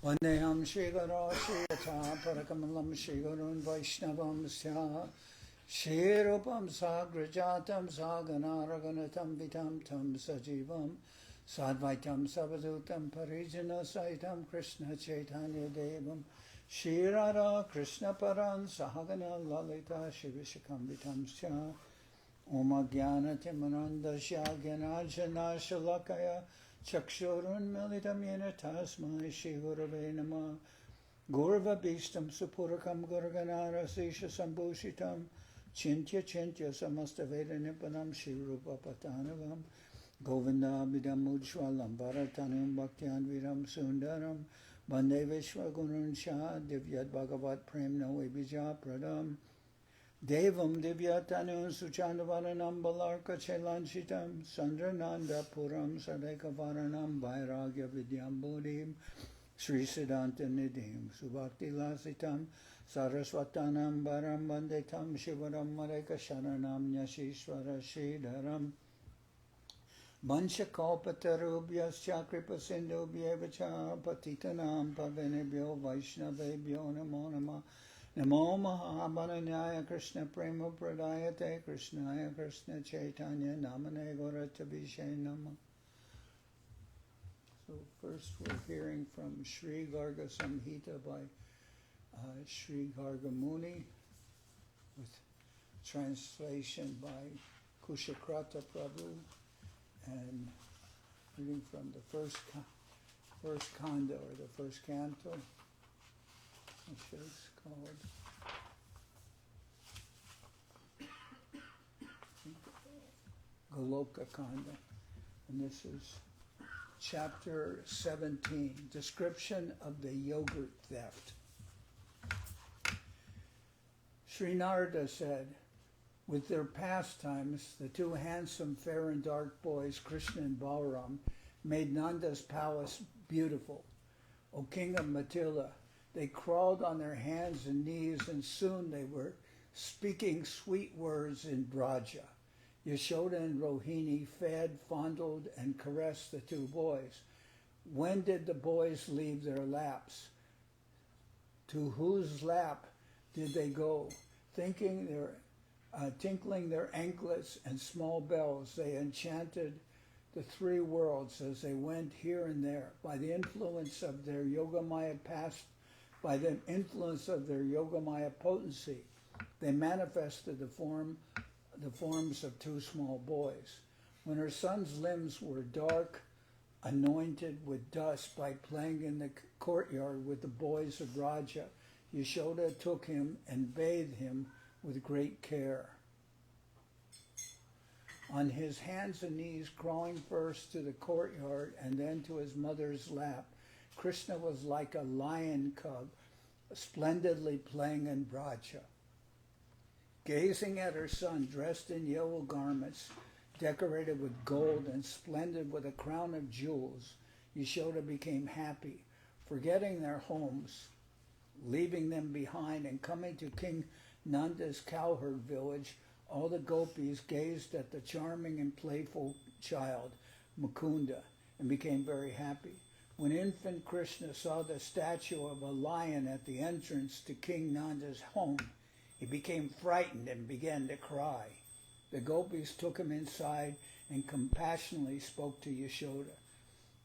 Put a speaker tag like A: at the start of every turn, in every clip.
A: Vandeham Sri Guru Sri Yatha Parakamalam Sri Gurun Vaishnavam Sya Shri Rupam Sagrajatam Sagana Raganatam Vitam Tam Sajivam Sadvaitam Savadutam Parijana Saitam Krishna Chaitanya Devam Shri Radha Krishna Paran Sahagana Lalita Shivishakam Vitam Sya Om Jnana Timanandasya Gyanajana Shalakaya Chakshurun Militam Yena Tasmai Shri Gurave Namah Gurva Bhistam Supurakam Gurganara Sisha Sambhushitam Chintya Chintya Samasta Veda Nipanam Shri Rupa Patanavam Govinda Abhidam Ujwalam Bharatanam Bhaktiyan Viram Sundaram Bande Vishwa Gurun Shah Divyat Bhagavat Prem Noe Bija Pradam Devam Divyatanu Suchandavaranam Balarka Chelanchitam Sandrananda Puram Sadeka Varanam Vairagya Vidyam Bodhim Sri Siddhanta Nidhim Subhakti Lasitam Saraswatanam Baram Bandetam Shivaram Mareka Sharanam Nyashishvara Sridharam Manchakalpatarubhyas Chakripa Sindhubhyevacha Patitanam Pavanebhyo Vaishnavebhyo Namo Namah Namo Mahabharanyaya Krishna Prema Pradayate Krishnaya Krishna Chaitanya Namane Gauratabhishe Nama. So first we're hearing from Sri Garga Samhita by Sri Garga Muni with translation by Kushakratha Prabhu and reading from the First Canto or the First Canto, which is called Goloka-khanda, and this is chapter 17, description of the yogurt theft. Sri Narada said, with their pastimes, the two handsome, fair and dark boys, Krishna and Balaram, made Nanda's palace beautiful. O king of Mathila, they crawled on their hands and knees, and soon they were speaking sweet words in Braja. Yashoda and Rohini fed, fondled, and caressed the two boys. When did the boys leave their laps? To whose lap did they go? Tinkling their anklets and small bells, they enchanted the three worlds as they went here and there. By the influence of their Yogamaya potency, they manifested the forms of two small boys. When her son's limbs were dark, anointed with dust by playing in the courtyard with the boys of Raja, Yashoda took him and bathed him with great care. On his hands and knees, crawling first to the courtyard and then to his mother's lap, Krishna was like a lion cub, splendidly playing in Braja. Gazing at her son, dressed in yellow garments, decorated with gold and splendid with a crown of jewels, Yashoda became happy, forgetting their homes, leaving them behind, and coming to King Nanda's cowherd village. All the gopis gazed at the charming and playful child, Mukunda, and became very happy. When infant Krishna saw the statue of a lion at the entrance to King Nanda's home, he became frightened and began to cry. The gopis took him inside and compassionately spoke to Yashoda.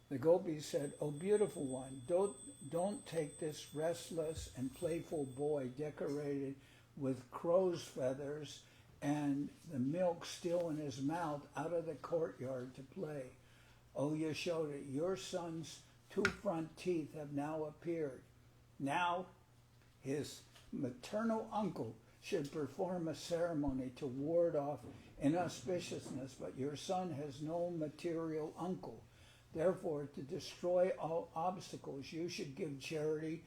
A: The gopis said, "O beautiful one, don't take this restless and playful boy decorated with crow's feathers and the milk still in his mouth out of the courtyard to play. O Yashoda, your son's two front teeth have now appeared. Now his maternal uncle should perform a ceremony to ward off inauspiciousness, but your son has no material uncle. Therefore, to destroy all obstacles, you should give charity,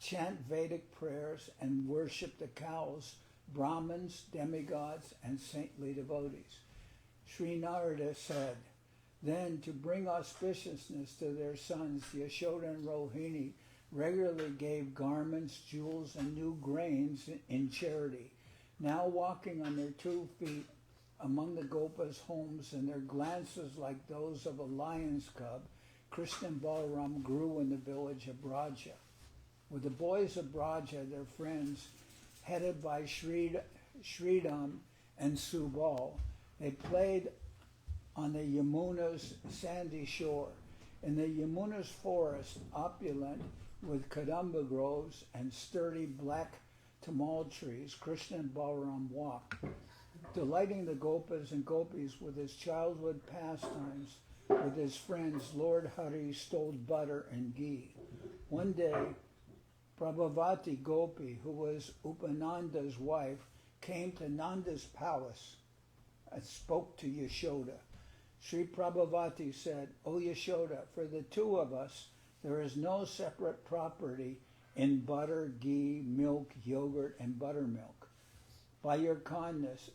A: chant Vedic prayers, and worship the cows, Brahmins, demigods, and saintly devotees." Sri Narada said, then to bring auspiciousness to their sons, Yashoda and Rohini regularly gave garments, jewels, and new grains in charity. Now walking on their 2 feet among the Gopas' homes, and their glances like those of a lion's cub, Krishna and Balaram grew in the village of Braja. With the boys of Braja, their friends, headed by Sridham and Subal, they played on the Yamuna's sandy shore. In the Yamuna's forest, opulent with kadamba groves and sturdy black tamal trees, Krishna and Balaram walked, delighting the gopas and gopis with his childhood pastimes. With his friends, Lord Hari stole butter and ghee. One day, Prabhavati Gopi, who was Upananda's wife, came to Nanda's palace and spoke to Yashoda. Sri Prabhavati said, "O Yashoda, for the two of us, there is no separate property in butter, ghee, milk, yogurt, and buttermilk. By your kindness,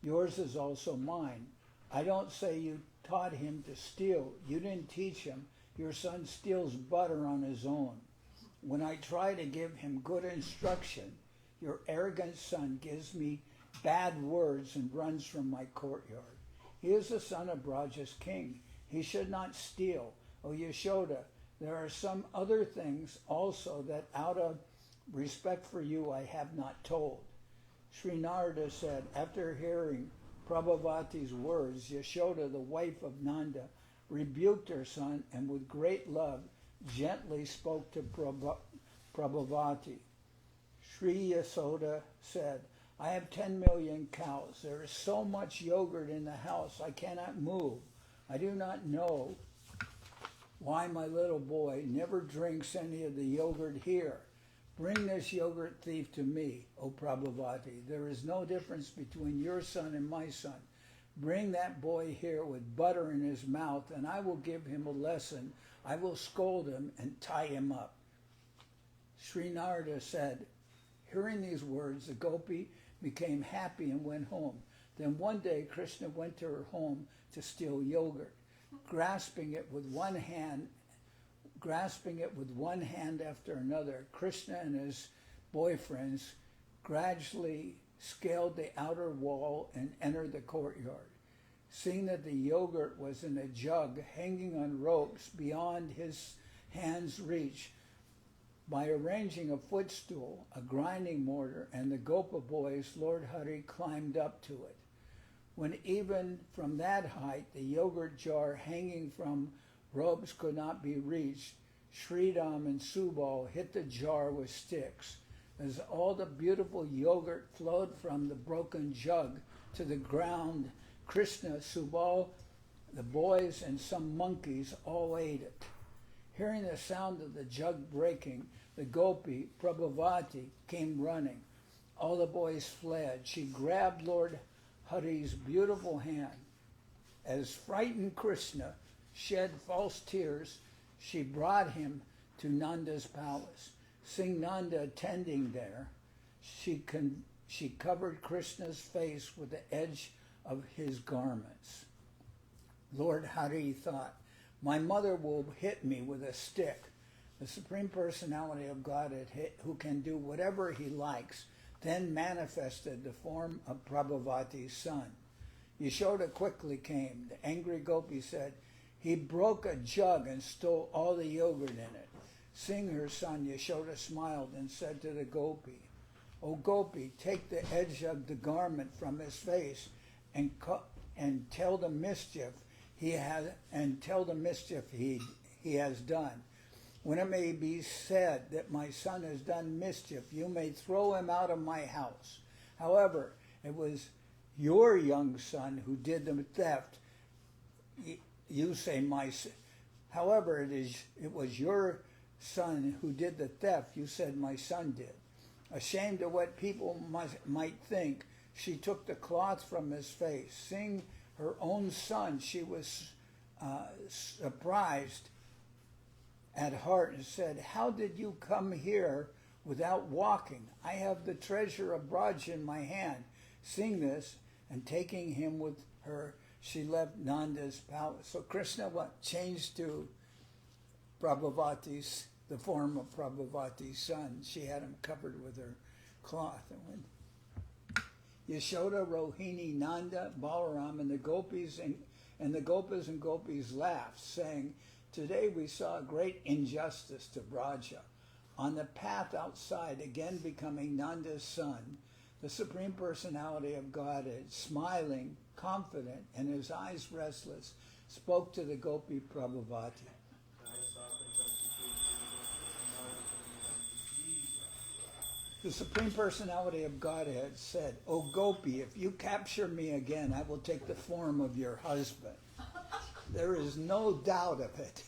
A: yours is also mine. I don't say you taught him to steal. You didn't teach him. Your son steals butter on his own. When I try to give him good instruction, your arrogant son gives me bad words and runs from my courtyard. He is the son of Braja's king. He should not steal. O Yashoda, there are some other things also that out of respect for you I have not told." Sri Narada said, after hearing Prabhavati's words, Yashoda, the wife of Nanda, rebuked her son and with great love gently spoke to Prabhavati. Sri Yashoda said, "I have 10 million cows. There is so much yogurt in the house I cannot move. I do not know why my little boy never drinks any of the yogurt here. Bring this yogurt thief to me, O Prabhavati. There is no difference between your son and my son. Bring that boy here with butter in his mouth, and I will give him a lesson. I will scold him and tie him up." Sri Narada said, hearing these words, the gopi became happy and went home. Then one day Krishna went to her home to steal yogurt. Grasping it with one hand after another, Krishna and his boyfriends gradually scaled the outer wall and entered the courtyard. Seeing that the yogurt was in a jug hanging on ropes beyond his hand's reach, by arranging a footstool, a grinding mortar, and the Gopa boys, Lord Hari climbed up to it. When even from that height the yogurt jar hanging from ropes could not be reached, Sridham and Subal hit the jar with sticks. As all the beautiful yogurt flowed from the broken jug to the ground, Krishna, Subal, the boys, and some monkeys all ate it. Hearing the sound of the jug breaking, the gopi, Prabhavati, came running. All the boys fled. She grabbed Lord Hari's beautiful hand. As frightened Krishna shed false tears, she brought him to Nanda's palace. Seeing Nanda attending there, she covered Krishna's face with the edge of his garments. Lord Hari thought, "My mother will hit me with a stick." The Supreme Personality of Godhead, who can do whatever he likes, then manifested the form of Prabhavati's son. Yashoda quickly came. The angry gopi said, "He broke a jug and stole all the yogurt in it." Seeing her son, Yashoda smiled and said to the gopi, "O gopi, take the edge of the garment from his face and tell the mischief he has done. When it may be said that my son has done mischief, you may throw him out of my house. However, it was your young son who did the theft. You say however, it was your son who did the theft. You said my son did. Ashamed of what people might think, she took the cloth from his face. Seeing her own son, she was surprised at heart and said, "How did you come here without walking? I have the treasure of Braj in my hand." Seeing this and taking him with her, she left Nanda's palace. So Krishna changed to the form of Prabhavati's son. She had him covered with her cloth. And when Yashoda, Rohini, Nanda, Balaram, and the gopis and And the Gopas and Gopis laughed, saying, "Today we saw a great injustice to Braja. On the path outside, again becoming Nanda's son, the Supreme Personality of Godhead, smiling, confident, and his eyes restless, spoke to the Gopi Prabhavati. The Supreme Personality of Godhead said, 'O Gopi, if you capture me again, I will take the form of your husband.' There is no doubt of it."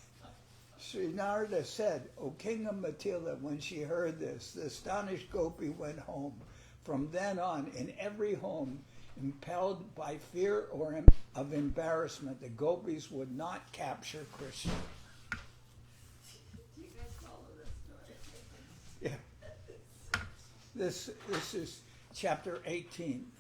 A: Sri Narada said, "O King of Mathila, when she heard this, the astonished Gopi went home. From then on, in every home, impelled by fear or of embarrassment, the Gopis would not capture Krishna."
B: Do you guys follow this story?
A: Yeah. This is chapter 18.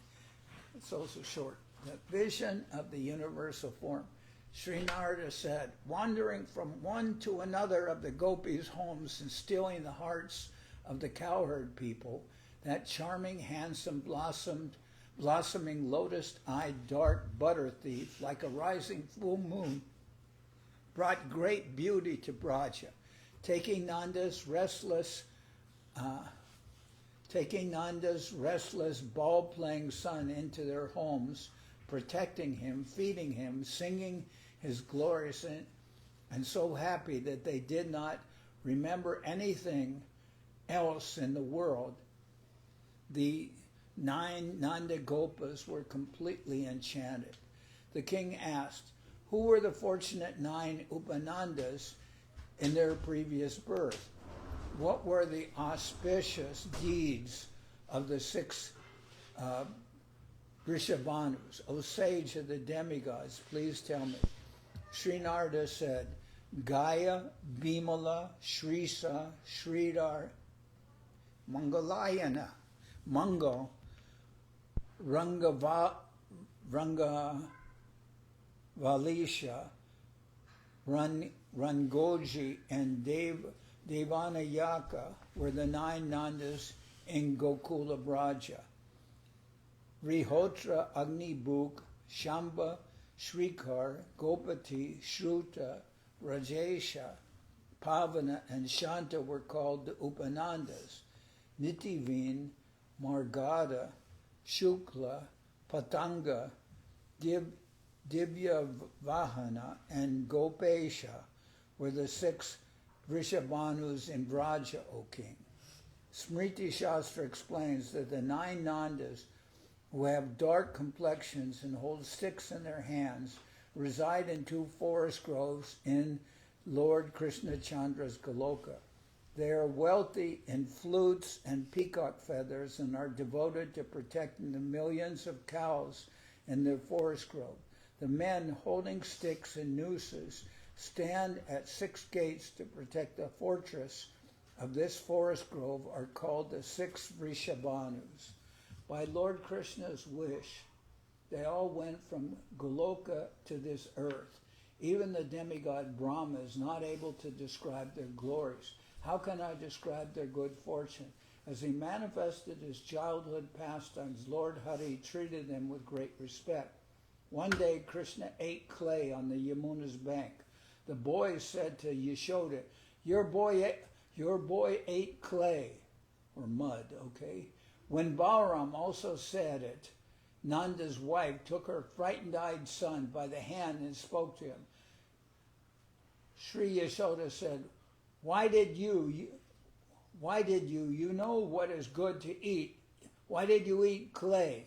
A: It's also short. The vision of the universal form. Sri Narada said, "Wandering from one to another of the Gopis' homes and stealing the hearts of the cowherd people, that charming, handsome, blossoming, lotus-eyed, dark butter thief, like a rising full moon, brought great beauty to Braja, taking Nanda's restless ball-playing son into their homes, protecting him, feeding him, singing his glories, and so happy that they did not remember anything else in the world. The 9 Nanda Gopas were completely enchanted. The king asked, who were the fortunate 9 Upanandas in their previous birth? What were the auspicious deeds of the 6 Rishabhanus? O sage of the demigods, please tell me. Sri Narada said, Gaya, Bimala, Shrisa, Sridhar, Mangalayana, Mangal, Rangavalisha, Rangoji, and Devanayaka were the 9 Nandas in Gokula Braja. Rihotra, Agnibhuk, Shamba, Shrikar, Gopati, Shruta, Rajesha, Pavana, and Shanta were called the Upanandas. Nitivin, Margada, Shukla, Patanga, Divya Vahana, and Gopesha were the 6 Rishabhanus in Vraja, O king. Smriti Shastra explains that the 9 Nandas who have dark complexions and hold sticks in their hands reside in 2 forest groves in Lord Krishna Chandra's Goloka. They are wealthy in flutes and peacock feathers and are devoted to protecting the millions of cows in their forest grove. The men holding sticks and nooses stand at 6 gates to protect the fortress of this forest grove are called the 6 Rishabhanus. By Lord Krishna's wish, they all went from Goloka to this earth. Even the demigod Brahma is not able to describe their glories. How can I describe their good fortune? As he manifested his childhood pastimes, Lord Hari treated them with great respect. One day Krishna ate clay on the Yamuna's bank. The boys said to Yashoda, your boy ate clay, or mud, okay? When Balaram also said it, Nanda's wife took her frightened-eyed son by the hand and spoke to him. Sri Yashoda said, Why did you know what is good to eat? Why did you eat clay?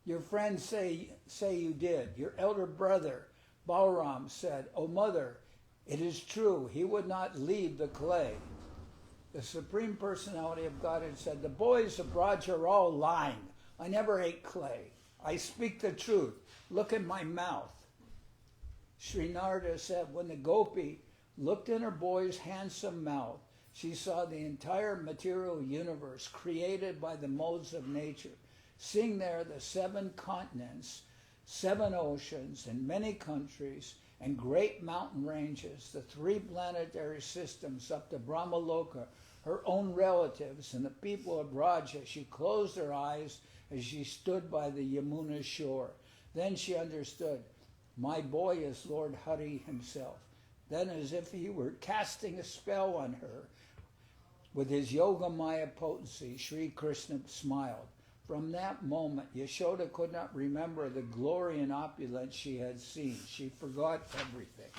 A: Your friends say you did. Your elder brother, Balaram, said, O mother, it is true, he would not leave the clay. The Supreme Personality of Godhead said, the boys of Braj are all lying. I never ate clay. I speak the truth. Look at my mouth. Sri Narada said, when the Gopi looked in her boy's handsome mouth, she saw the entire material universe created by the modes of nature. Seeing there the 7 continents, 7 oceans, and many countries, and great mountain ranges, the 3 planetary systems up to Brahmaloka, her own relatives, and the people of Braja, she closed her eyes as she stood by the Yamuna shore. Then she understood, My boy is Lord Hari himself. Then, as if he were casting a spell on her, with his Yogamaya potency, Sri Krishna smiled. From that moment, Yashoda could not remember the glory and opulence she had seen. She forgot everything.